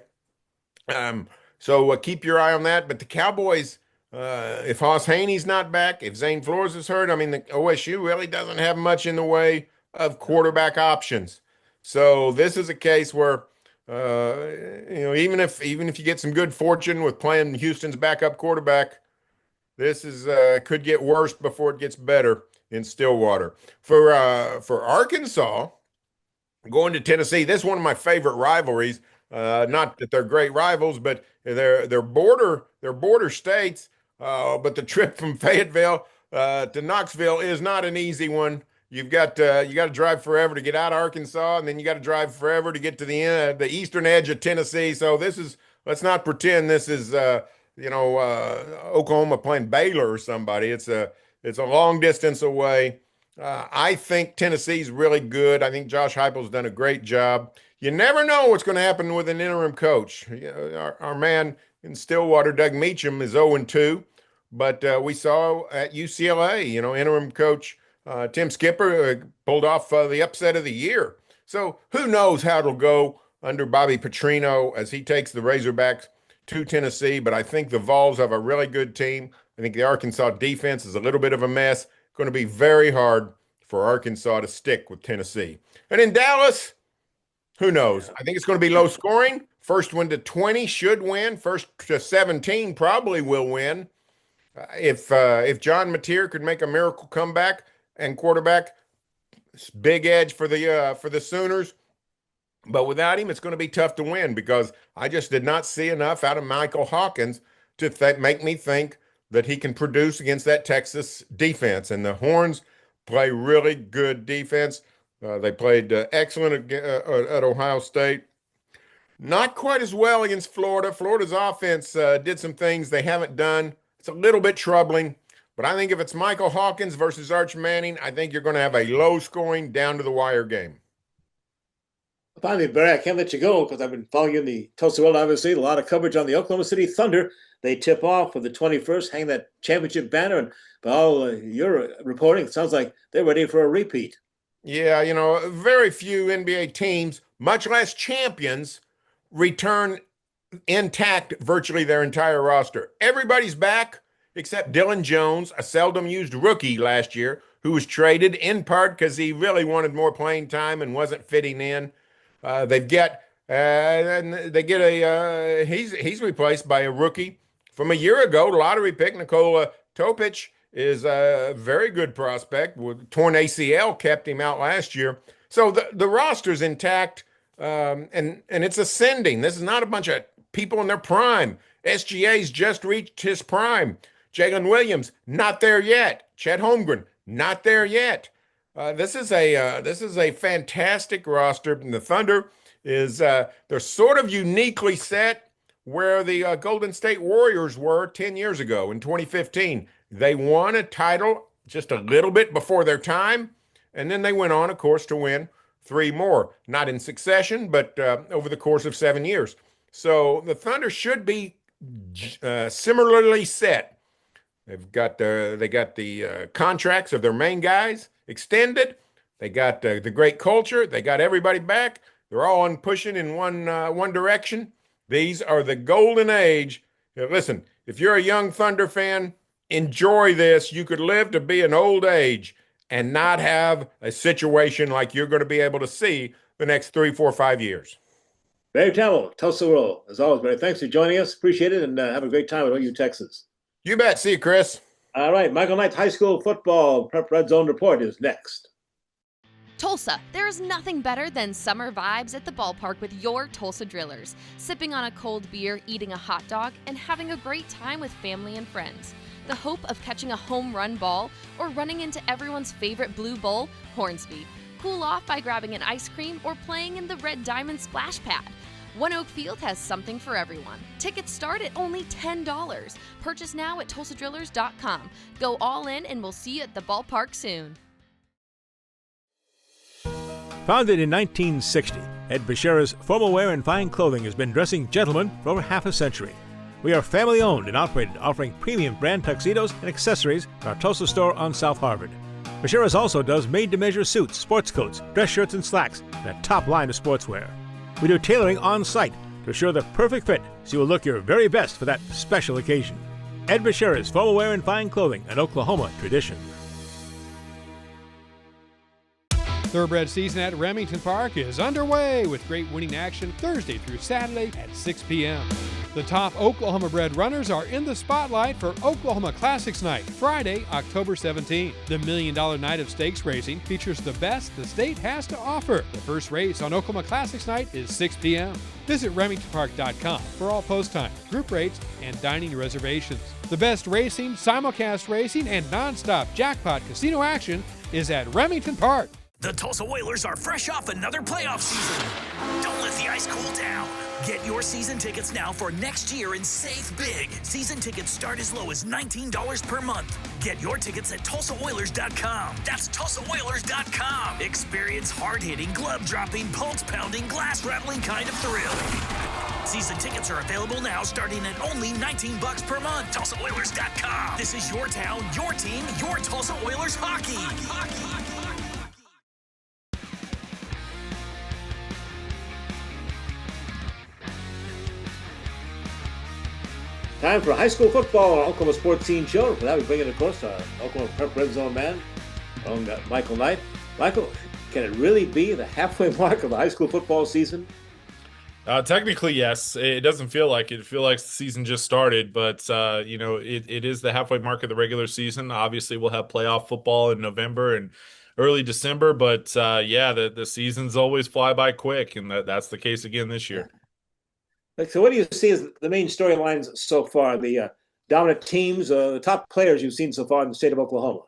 So keep your eye on that. But the Cowboys, if Hoss Haney's not back, if Zane Flores is hurt, the OSU really doesn't have much in the way of quarterback options. So this is a case where, even if you get some good fortune with playing Houston's backup quarterback, this is could get worse before it gets better in Stillwater. For Arkansas, going to Tennessee, this is one of my favorite rivalries. Not that they're great rivals, but they're border states. But the trip from Fayetteville to Knoxville is not an easy one. You got to drive forever to get out of Arkansas, and then you got to drive forever to get to the eastern edge of Tennessee. So let's not pretend this is Oklahoma playing Baylor or somebody. It's a long distance away. I think Tennessee's really good. I think Josh Heupel's done a great job. You never know what's going to happen with an interim coach. Our man in Stillwater, Doug Meacham, is 0-2, but we saw at UCLA, interim coach Tim Skipper pulled off the upset of the year. So who knows how it'll go under Bobby Petrino as he takes the Razorbacks to Tennessee, but I think the Vols have a really good team. I think the Arkansas defense is a little bit of a mess. Going to be very hard for Arkansas to stick with Tennessee. And in Dallas, who knows? I think it's going to be low scoring. First one to 20 should win. First to 17 probably will win. If John Mateer could make a miracle comeback and quarterback, big edge for the Sooners. But without him, it's going to be tough to win because I just did not see enough out of Michael Hawkins to make me think that he can produce against that Texas defense. And the Horns play really good defense. They played excellent at Ohio State. Not quite as well against Florida. Florida's offense did some things they haven't done. It's a little bit troubling. But I think if it's Michael Hawkins versus Arch Manning, I think you're going to have a low-scoring, down-to-the-wire game. Finally, Barry, I can't let you go because I've been following you in the Tulsa world, obviously. A lot of coverage on the Oklahoma City Thunder. They tip off for the 21st, hang that championship banner. And by all your reporting, it sounds like they're ready for a repeat. Yeah, very few NBA teams, much less champions, return intact virtually their entire roster. Everybody's back except Dylan Jones, a seldom-used rookie last year, who was traded in part because he really wanted more playing time and wasn't fitting in. He's replaced by a rookie from a year ago, lottery pick. Nikola Topic is a very good prospect. With torn ACL kept him out last year. So the roster's intact, and it's ascending. This is not a bunch of people in their prime. SGA's just reached his prime. Jalen Williams, not there yet. Chet Holmgren, not there yet. This is a fantastic roster, and the Thunder is they're sort of uniquely set where the Golden State Warriors were 10 years ago in 2015. They won a title just a little bit before their time, and then they went on, of course, to win 3 more, not in succession, but over the course of 7 years. So the Thunder should be similarly set. They got the contracts of their main guys extended. They got the great culture. They got everybody back. They're all pushing in one direction. These are the golden age. Listen, if you're a young Thunder fan, enjoy this. You could live to be an old age and not have a situation like you're going to be able to see the next 3, 4, 5 years. Barry Tramel, Tulsa World. As always, Barry, thanks for joining us. Appreciate it, and have a great time at OU Texas. You bet. See you, Chris. All right, Michael Knight's high school football prep Redzone report is next. Tulsa, there is nothing better than summer vibes at the ballpark with your Tulsa Drillers, sipping on a cold beer, eating a hot dog, and having a great time with family and friends. the hope of catching a home run ball, or running into everyone's favorite blue bowl, Hornsby. Cool off by grabbing an ice cream or playing in the Red Diamond Splash Pad. One Oak Field has something for everyone. Tickets start at only $10. Purchase now at TulsaDrillers.com. Go all in and we'll see you at the ballpark soon. Founded in 1960, Ed Bashira's Formal Wear and Fine Clothing has been dressing gentlemen for over half a century. We are family owned and operated, offering premium brand tuxedos and accessories at our Tulsa store on South Harvard. Bashira's also does made-to-measure suits, sports coats, dress shirts, and slacks, and a top line of sportswear. We do tailoring on site to assure the perfect fit so you will look your very best for that special occasion. Ed Bashira's Formal Wear and Fine Clothing, an Oklahoma tradition. Thoroughbred season at Remington Park is underway with great winning action Thursday through Saturday at 6 p.m. The top Oklahoma bred runners are in the spotlight for Oklahoma Classics Night, Friday, October 17. The $1 Million Night of Stakes Racing features the best the state has to offer. The first race on Oklahoma Classics Night is 6 p.m. Visit RemingtonPark.com for all post times, group rates, and dining reservations. The best racing, simulcast racing, and nonstop jackpot casino action is at Remington Park. The Tulsa Whalers are fresh off another playoff season. Don't let the ice cool down. Get your season tickets now for next year and save big. Season tickets start as low as $19 per month. Get your tickets at TulsaWhalers.com. That's TulsaWhalers.com. Experience hard-hitting, glove-dropping, pulse-pounding, glass-rattling kind of thrill. Season tickets are available now starting at only $19 per month. TulsaWhalers.com. This is your town, your team, your Tulsa Whalers hockey. Time for high school football on Oklahoma Sportscene show. For that, we bring in, of course, our Oklahoma Prep Redzone man, Michael Knight. Michael, can it really be the halfway mark of the high school football season? Technically, yes. It doesn't feel like it. It feels like the season just started, but it is the halfway mark of the regular season. Obviously, we'll have playoff football in November and early December, but the seasons always fly by quick, and that's the case again this year. So what do you see as the main storylines so far, the dominant teams, the top players you've seen so far in the state of Oklahoma?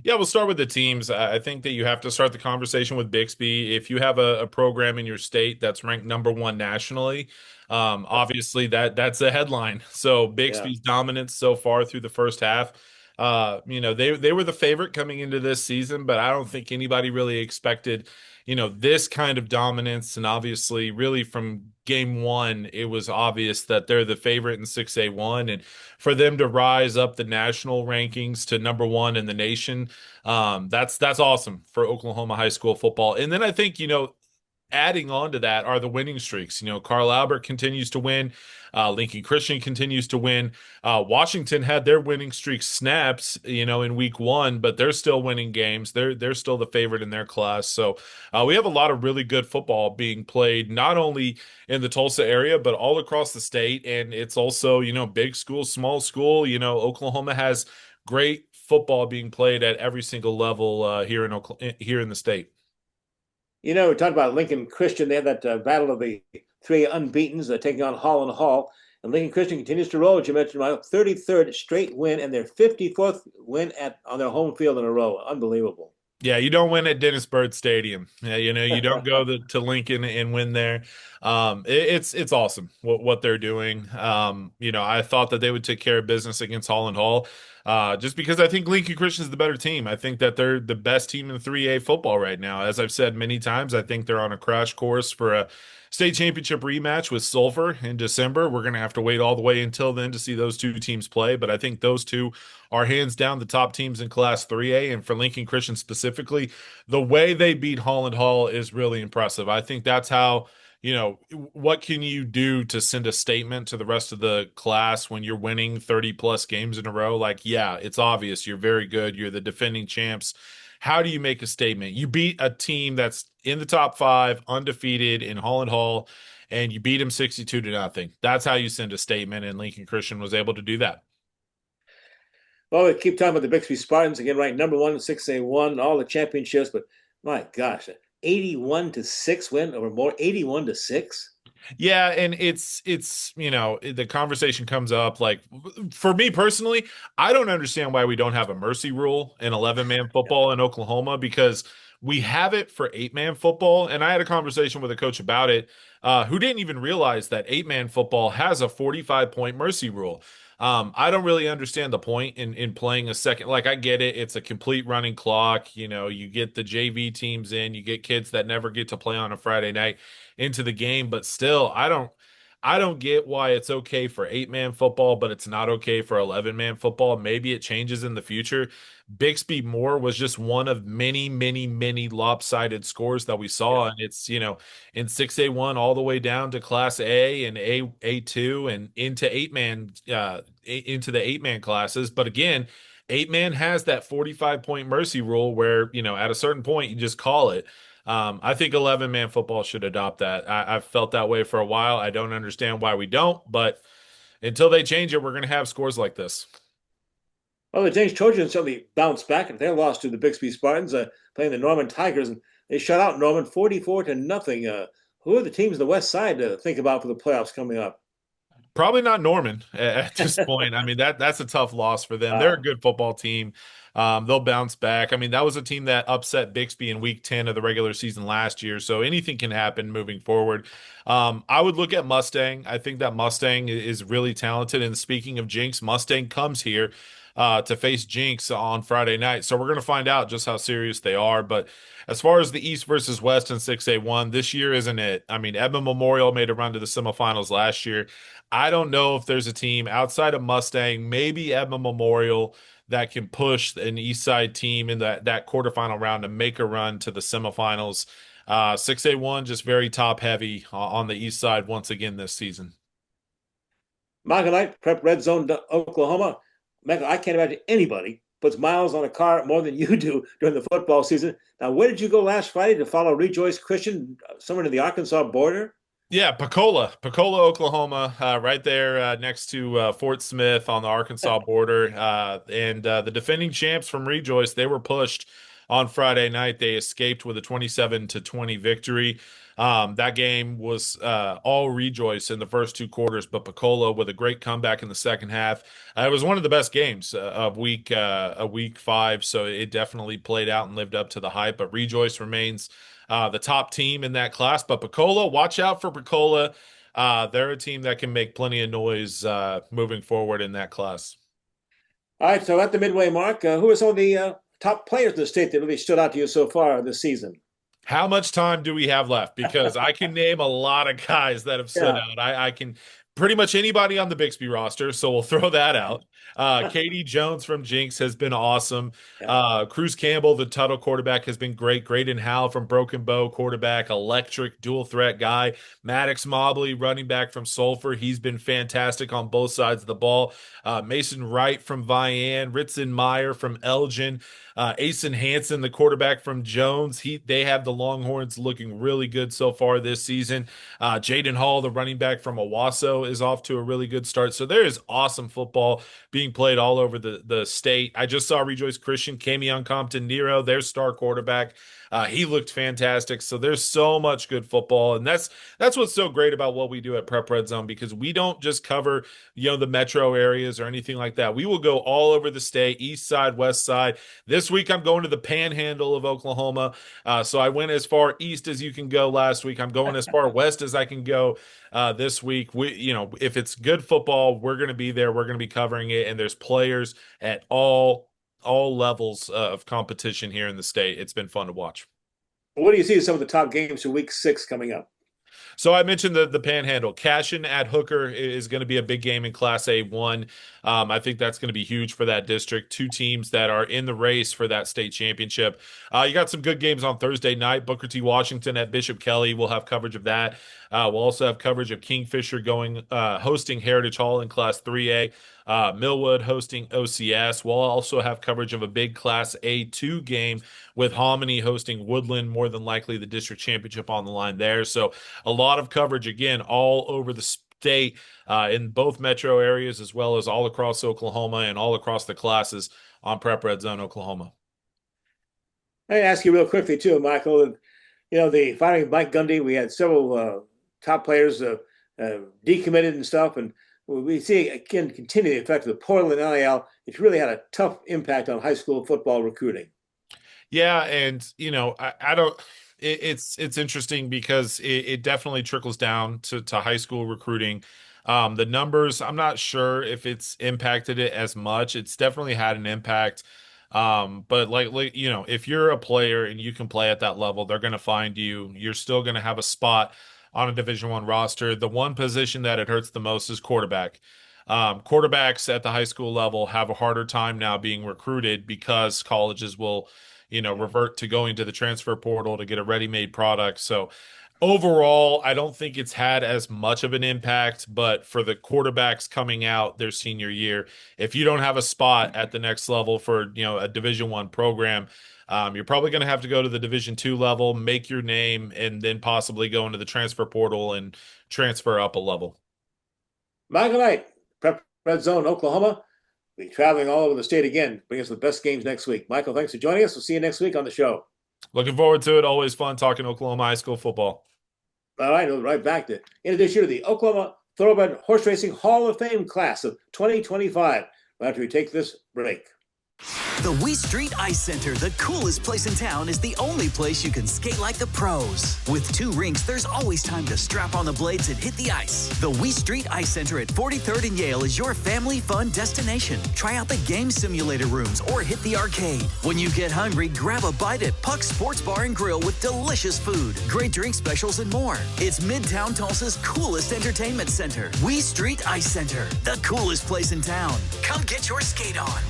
Yeah, we'll start with the teams. I think that you have to start the conversation with Bixby. If you have a program in your state that's ranked number one nationally, obviously that's a headline. So Bixby's dominance so far through the first half, they were the favorite coming into this season, but I don't think anybody really expected this kind of dominance. And obviously, really from game one, it was obvious that they're the favorite in 6A1. And for them to rise up the national rankings to number one in the nation, that's awesome for Oklahoma high school football. And then I think, adding on to that are the winning streaks. Carl Albert continues to win. Lincoln Christian continues to win. Washington had their winning streak snaps, in week one, but they're still winning games. They're still the favorite in their class. So we have a lot of really good football being played, not only in the Tulsa area, but all across the state. And it's also, big school, small school. Oklahoma has great football being played at every single level here in the state. We talked about Lincoln Christian. They had that battle of the three unbeatens taking on Hall and Hall. And Lincoln Christian continues to roll, as you mentioned, my 33rd straight win and their 54th win on their home field in a row. Unbelievable. Yeah, you don't win at Dennis Byrd Stadium. You don't go to Lincoln and win there. It's awesome what they're doing. I thought that they would take care of business against Hall and Hall. Just because I think Lincoln Christian is the better team. I think that they're the best team in 3A football right now. As I've said many times, I think they're on a crash course for a state championship rematch with Sulphur in December. We're going to have to wait all the way until then to see those two teams play, but I think those two are hands down the top teams in Class 3A. And for Lincoln Christian specifically, the way they beat Holland Hall is really impressive. I think that's how, what can you do to send a statement to the rest of the class when you're winning 30 plus games in a row? Like, yeah, it's obvious you're very good. You're the defending champs. How do you make a statement? You beat a team that's in the top five, undefeated in Holland Hall, and you beat them 62-0. That's how you send a statement, and Lincoln Christian was able to do that. Well, we keep talking about the Bixby Spartans again, right? Number one in 6A1, all the championships, but my gosh, 81-6 win or more, 81-6. Yeah, and it's the conversation comes up like for me personally, I don't understand why we don't have a mercy rule in 11-man football in Oklahoma because we have it for 8-man football, and I had a conversation with a coach about it, who didn't even realize that 8-man football has a 45-point mercy rule. I don't really understand the point in playing a second. Like I get it, it's a complete running clock. You get the JV teams in, you get kids that never get to play on a Friday night into the game, but still, I don't get why it's okay for 8-man football, but it's not okay for 11-man football. Maybe it changes in the future. Bixby Moore was just one of many, many, many lopsided scores that we saw. And it's, in 6A1 all the way down to Class A and A2 and into 8-man, into the 8-man classes. But again, 8-man has that 45-point mercy rule where, at a certain point, you just call it. I think 11-man football should adopt that. I've felt that way for a while. I don't understand why we don't, but until they change it, we're going to have scores like this. Well, the James Trojans certainly bounced back and their loss to the Bixby Spartans, playing the Norman Tigers, and they shut out Norman 44-0. Who are the teams on the West Side to think about for the playoffs coming up? Probably not Norman at this point. I mean, that's a tough loss for them. They're a good football team. They'll bounce back. I mean, that was a team that upset Bixby in week 10 of the regular season last year. So anything can happen moving forward. I would look at Mustang. I think that Mustang is really talented. And speaking of Jinx, Mustang comes here to face Jinx on Friday night. So we're going to find out just how serious they are. But as far as the East versus West in 6A1, this year isn't it. I mean, Edmond Memorial made a run to the semifinals last year. I don't know if there's a team outside of Mustang, maybe Edmond Memorial, that can push an East Side team in that quarterfinal round to make a run to the semifinals. 6A1 just very top heavy on the East Side once again this season. Michael Knight, Prep Redzone, Oklahoma. Michael, I can't imagine anybody puts miles on a car more than you do during the football season. Now, where did you go last Friday to follow Rejoice Christian somewhere to the Arkansas border? Yeah, Pensacola, Oklahoma, right there next to Fort Smith on the Arkansas border. And the defending champs from Rejoice, they were pushed on Friday night. They escaped with a 27-20 victory. That game was all Rejoice in the first two quarters, but Pensacola with a great comeback in the second half. It was one of the best games of week 5, so it definitely played out and lived up to the hype. But Rejoice remains the top team in that class. But Pensacola, watch out for Pensacola. They're a team that can make plenty of noise moving forward in that class. All right, so at the midway mark, who are some of the top players in the state that really stood out to you so far this season? How much time do we have left? Because I can name a lot of guys that have stood out. I can pretty much anybody on the Bixby roster, so we'll throw that out. Katie Jones from Jinx has been awesome. Cruz Campbell, the Tuttle quarterback, has been great. Graydon Howell from Broken Bow, quarterback, electric, dual threat guy. Maddox Mobley, running back from Sulphur. He's been fantastic on both sides of the ball. Mason Wright from Vian, Ritson Meyer from Elgin. Asen Hansen, the quarterback from Jones, they have the Longhorns looking really good so far this season. Jaden Hall, the running back from Owasso, is off to a really good start. So there is awesome football being played all over the state. I just saw Rejoice Christian, Camion Compton Nero, their star quarterback. He looked fantastic. So there's so much good football. And that's what's so great about what we do at Prep Red Zone, because we don't just cover, the metro areas or anything like that. We will go all over the state, east side, west side. This week I'm going to the panhandle of Oklahoma. So I went as far east as you can go last week. I'm going as far west as I can go this week. If it's good football, we're going to be there. We're going to be covering it. And there's players at all levels of competition here in the state. It's been fun to watch. What do you see as some of the top games for week 6 coming up? So I mentioned the panhandle. Cashin at Hooker is going to be a big game in Class A1. I think that's going to be huge for that district. Two teams that are in the race for that state championship. You got some good games on Thursday night. Booker T. Washington at Bishop Kelly. We'll have coverage of that. We'll also have coverage of Kingfisher hosting Heritage Hall in Class 3A. Millwood hosting OCS. We'll also have coverage of a big Class A2 game with Hominy hosting Woodland, more than likely the district championship on the line there. So a lot of coverage, again, all over the state in both metro areas, as well as all across Oklahoma and all across the classes on Prep Red Zone Oklahoma. I ask you real quickly too, Michael. The firing of Mike Gundy, we had several top players decommitted and stuff. And we see, again, continue the effect of the portal and NIL. It's really had a tough impact on high school football recruiting. Yeah, and I don't. It's interesting because it definitely trickles down to high school recruiting. The numbers, I'm not sure if it's impacted it as much. It's definitely had an impact. But if you're a player and you can play at that level, they're going to find you. You're still going to have a spot on a Division I roster. The one position that it hurts the most is quarterback. Quarterbacks at the high school level have a harder time now being recruited because colleges will, revert to going to the transfer portal to get a ready-made product. So overall, I don't think it's had as much of an impact, but for the quarterbacks coming out their senior year, if you don't have a spot at the next level for, a Division I program, you're probably going to have to go to the Division II level, make your name, and then possibly go into the transfer portal and transfer up a level. Michael Knight, Prep Redzone, Oklahoma. We'll be traveling all over the state again. Bring us the best games next week. Michael, thanks for joining us. We'll see you next week on the show. Looking forward to it. Always fun talking Oklahoma high school football. All right, we'll right back to introduce you to the Oklahoma Thoroughbred Horse Racing Hall of Fame class of 2025 right after we take this break. The Wee Street Ice Center, the coolest place in town, is the only place you can skate like the pros. With 2 rinks, there's always time to strap on the blades and hit the ice. The Wee Street Ice Center at 43rd and Yale is your family fun destination. Try out the game simulator rooms or hit the arcade. When you get hungry, grab a bite at Puck's Sports Bar and Grill with delicious food, great drink specials, and more. It's Midtown Tulsa's coolest entertainment center. Wee Street Ice Center, the coolest place in town. Come get your skate on.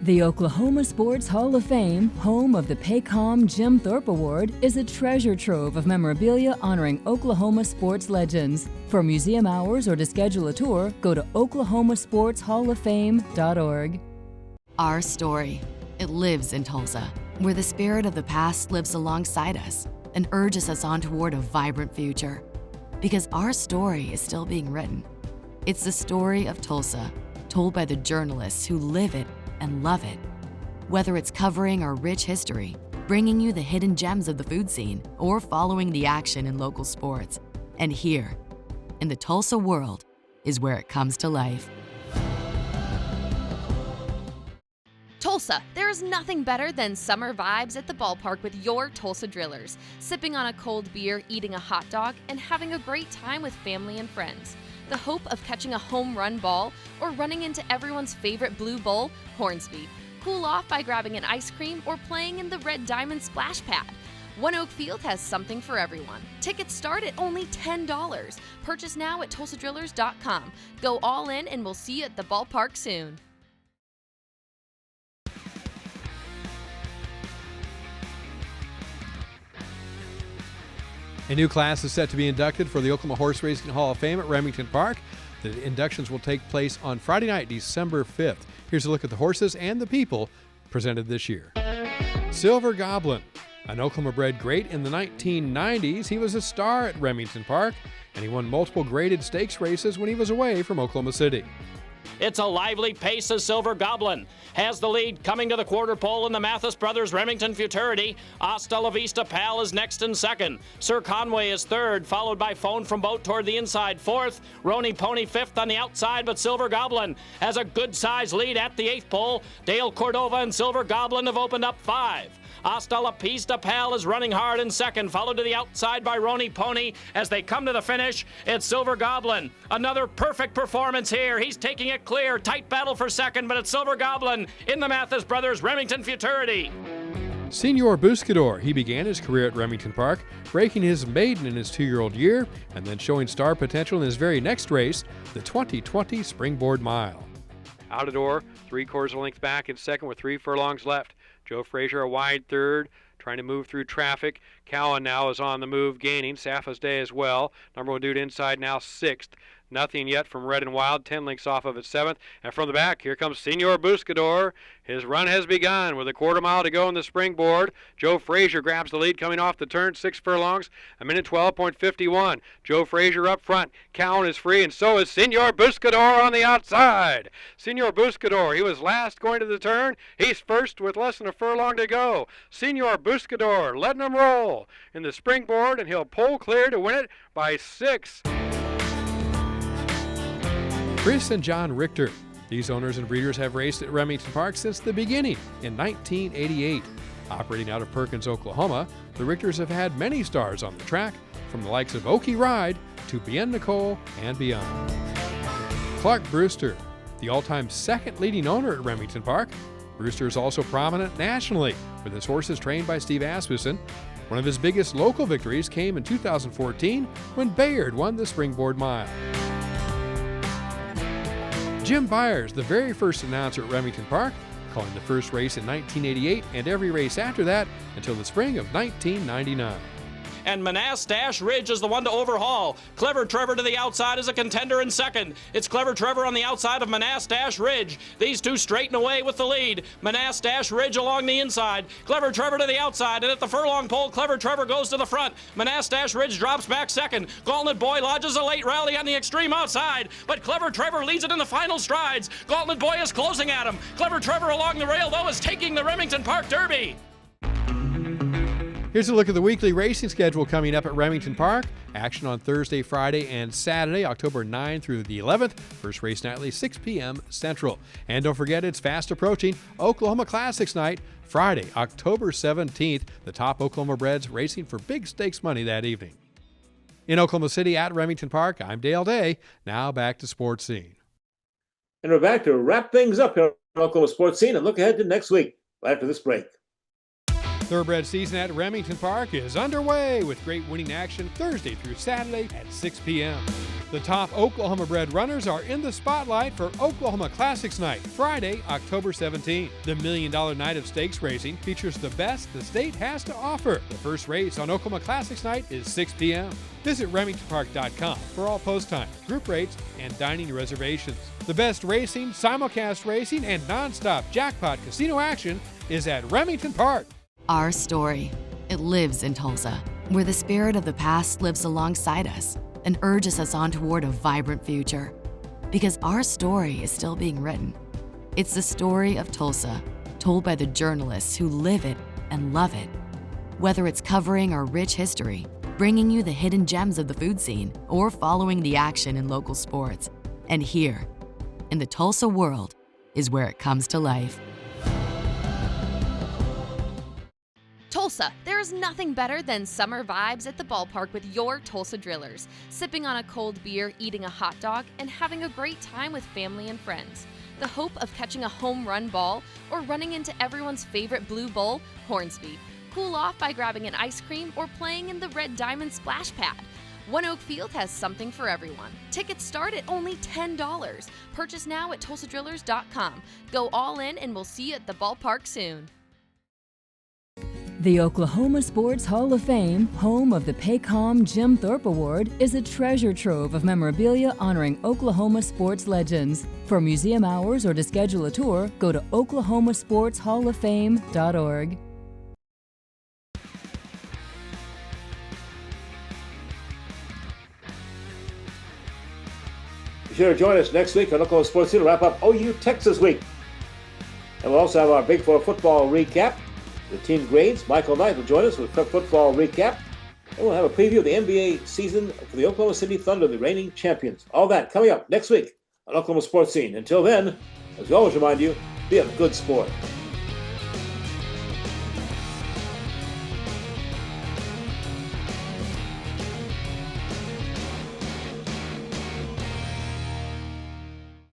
The Oklahoma Sports Hall of Fame, home of the Paycom Jim Thorpe Award, is a treasure trove of memorabilia honoring Oklahoma sports legends. For museum hours or to schedule a tour, go to oklahomasportshalloffame.org. Our story. It lives in Tulsa, where the spirit of the past lives alongside us and urges us on toward a vibrant future. Because our story is still being written. It's the story of Tulsa, told by the journalists who live it and love it. Whether it's covering our rich history, bringing you the hidden gems of the food scene, or following the action in local sports. And here, in the Tulsa world, is where it comes to life. Tulsa, there is nothing better than summer vibes at the ballpark with your Tulsa Drillers, sipping on a cold beer, eating a hot dog, and having a great time with family and friends. The hope of catching a home run ball or running into everyone's favorite blue bowl, Hornsby. Cool off by grabbing an ice cream or playing in the Red Diamond Splash Pad. One Oak Field has something for everyone. Tickets start at only $10. Purchase now at tulsadrillers.com. Go all in and we'll see you at the ballpark soon. A new class is set to be inducted for the Oklahoma Horse Racing Hall of Fame at Remington Park. The inductions will take place on Friday night, December 5th. Here's a look at the horses and the people presented this year. Silver Goblin, an Oklahoma-bred great in the 1990s. He was a star at Remington Park, and he won multiple graded stakes races when he was away from Oklahoma City. It's a lively pace as Silver Goblin has the lead coming to the quarter pole in the Mathis Brothers Remington Futurity. Hasta La Vista Pal is next in second. Sir Conway is third, followed by Phone from Boat toward the inside fourth. Rony Pony fifth on the outside, but Silver Goblin has a good-sized lead at the eighth pole. Dale Cordova and Silver Goblin have opened up 5. Hasta La Pista Pal is running hard in second, followed to the outside by Rony Pony. As they come to the finish, it's Silver Goblin. Another perfect performance here. He's taking it clear. Tight battle for second, but it's Silver Goblin in the Mathis Brothers Remington Futurity. Senor Buscador, he began his career at Remington Park, breaking his maiden in his 2-year-old year, and then showing star potential in his very next race, the 2020 Springboard Mile. Out of door, 3/4 length back in second with 3 furlongs left. Joe Frazier a wide third, trying to move through traffic. Cowan now is on the move, gaining. Safa's Day as well. Number 1 dude inside now 6th. Nothing yet from Red and Wild. 10 lengths off of its 7th. And from the back, here comes Senor Buscador. His run has begun with a quarter mile to go in the springboard. Joe Frazier grabs the lead coming off the turn, 6 furlongs, a minute 12.51. Joe Frazier up front. Cowan is free, and so is Senor Buscador on the outside. Senor Buscador, he was last going to the turn. He's first with less than a furlong to go. Senor Buscador letting him roll in the springboard, and he'll pole clear to win it by 6. Chris and John Richter. These owners and breeders have raced at Remington Park since the beginning in 1988. Operating out of Perkins, Oklahoma, the Richters have had many stars on the track, from the likes of Okie Ride to Bien Nicole and beyond. Clark Brewster, the all-time second leading owner at Remington Park. Brewster is also prominent nationally, with his horses trained by Steve Asmussen. One of his biggest local victories came in 2014 when Bayard won the Springboard Mile. Jim Byers, the very first announcer at Remington Park, calling the first race in 1988 and every race after that until the spring of 1999. And Manastash Ridge is the one to overhaul. Clever Trevor to the outside is a contender in second. It's Clever Trevor on the outside of Manastash Ridge. These two straighten away with the lead. Manastash Ridge along the inside. Clever Trevor to the outside, and at the furlong pole, Clever Trevor goes to the front. Manastash Ridge drops back second. Gauntlet Boy lodges a late rally on the extreme outside, but Clever Trevor leads it in the final strides. Gauntlet Boy is closing at him. Clever Trevor along the rail, though, is taking the Remington Park Derby. Here's a look at the weekly racing schedule coming up at Remington Park. Action on Thursday, Friday, and Saturday, October 9 through the 11th. First race nightly, 6 p.m. Central. And don't forget, it's fast approaching Oklahoma Classics Night, Friday, October 17th. The top Oklahoma breds racing for big stakes money that evening. In Oklahoma City at Remington Park, I'm Dale Day. Now back to Sports Scene. And we're back to wrap things up here on Oklahoma Sports Scene and look ahead to next week, right after this break. Thoroughbred season at Remington Park is underway with great winning action Thursday through Saturday at 6 p.m. The top Oklahoma bred runners are in the spotlight for Oklahoma Classics Night, Friday, October 17. The $1 Million Night of Stakes Racing features the best the state has to offer. The first race on Oklahoma Classics Night is 6 p.m. Visit RemingtonPark.com for all post times, group rates, and dining reservations. The best racing, simulcast racing, and nonstop jackpot casino action is at Remington Park. Our story, it lives in Tulsa, where the spirit of the past lives alongside us and urges us on toward a vibrant future. Because our story is still being written. It's the story of Tulsa, told by the journalists who live it and love it. Whether it's covering our rich history, bringing you the hidden gems of the food scene, or following the action in local sports. And here, in the Tulsa world, is where it comes to life. Tulsa, there is nothing better than summer vibes at the ballpark with your Tulsa Drillers, sipping on a cold beer, eating a hot dog, and having a great time with family and friends. The hope of catching a home run ball or running into everyone's favorite blue bowl, Hornsby. Cool off by grabbing an ice cream or playing in the Red Diamond Splash Pad. One Oak Field has something for everyone. Tickets start at only $10. Purchase now at TulsaDrillers.com. Go all in and we'll see you at the ballpark soon. The Oklahoma Sports Hall of Fame, home of the Paycom Jim Thorpe Award, is a treasure trove of memorabilia honoring Oklahoma sports legends. For museum hours or to schedule a tour, go to oklahomasportshalloffame.org. Be sure to join us next week on Oklahoma Sports Scene to wrap up OU Texas Week. And we'll also have our Big Four football recap. The team grades. Michael Knight will join us with a football recap. And we'll have a preview of the NBA season for the Oklahoma City Thunder, the reigning champions. All that coming up next week on Oklahoma Sports Scene. Until then, as we always remind you, be a good sport.